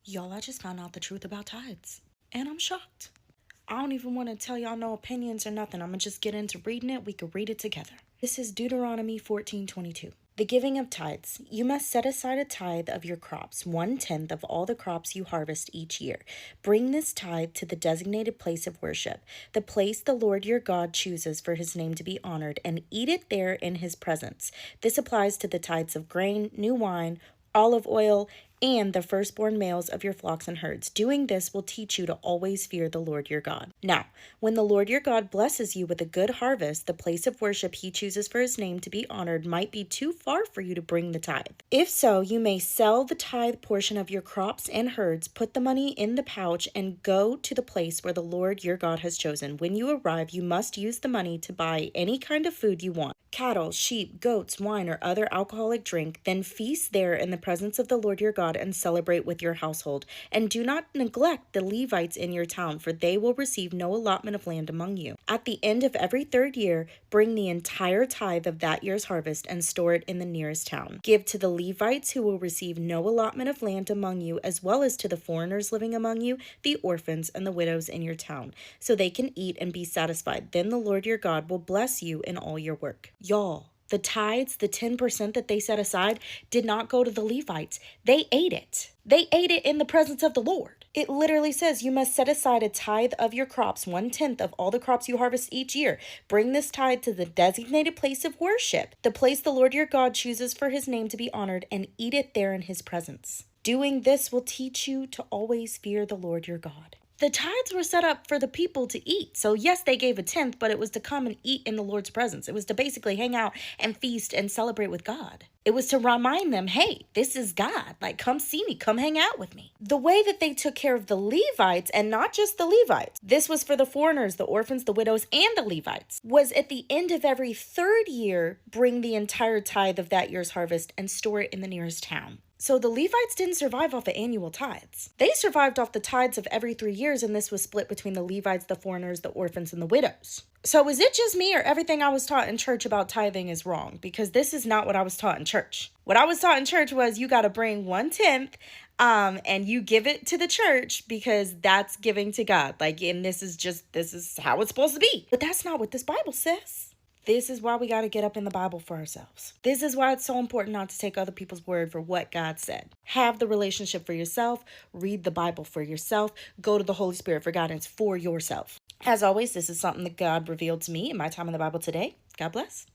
Y'all, I just found out the truth about tithes, and I'm shocked. I don't even want to tell y'all no opinions or nothing. I'm going to just get into reading it. We could read it together. This is Deuteronomy 14:22. The giving of tithes. You must set aside a tithe of your crops, 1/10 of all the crops you harvest each year. Bring this tithe to the designated place of worship, the place the Lord your God chooses for his name to be honored, and eat it there in his presence. This applies to the tithes of grain, new wine, olive oil, and the firstborn males of your flocks and herds. Doing this will teach you to always fear the Lord your God. Now, when the Lord your God blesses you with a good harvest, the place of worship he chooses for his name to be honored might be too far for you to bring the tithe. If so, you may sell the tithe portion of your crops and herds, put the money in the pouch, and go to the place where the Lord your God has chosen. When you arrive, you must use the money to buy any kind of food you want. Cattle, sheep, goats, wine, or other alcoholic drink, then feast there in the presence of the Lord your God and celebrate with your household. And do not neglect the Levites in your town, for they will receive no allotment of land among you. At the end of every third year, bring the entire tithe of that year's harvest and store it in the nearest town. Give to the Levites who will receive no allotment of land among you, as well as to the foreigners living among you, the orphans, and the widows in your town, so they can eat and be satisfied. Then the Lord your God will bless you in all your work. Y'all, the tithes, the 10% that they set aside, did not go to the Levites. They ate it. They ate it in the presence of the Lord. It literally says you must set aside a tithe of your crops, 1/10 of all the crops you harvest each year. Bring this tithe to the designated place of worship, the place the Lord your God chooses for his name to be honored, and eat it there in his presence. Doing this will teach you to always fear the Lord your God. The tithes were set up for the people to eat. So yes, they gave a 10th, but it was to come and eat in the Lord's presence. It was to basically hang out and feast and celebrate with God. It was to remind them, hey, this is God. Like, come see me, come hang out with me. The way that they took care of the Levites, and not just the Levites, this was for the foreigners, the orphans, the widows, and the Levites, was at the end of every third year, bring the entire tithe of that year's harvest and store it in the nearest town. So the Levites didn't survive off the annual tithes. They survived off the tithes of every 3 years, and this was split between the Levites, the foreigners, the orphans, and the widows. So is it just me, or everything I was taught in church about tithing is wrong? Because this is not what I was taught in church. What I was taught in church was you got to bring 1/10 and you give it to the church because that's giving to God. Like, and this is how it's supposed to be. But that's not what this Bible says. This is why we got to get up in the Bible for ourselves. This is why it's so important not to take other people's word for what God said. Have the relationship for yourself. Read the Bible for yourself. Go to the Holy Spirit for guidance for yourself. As always, this is something that God revealed to me in my time in the Bible today. God bless.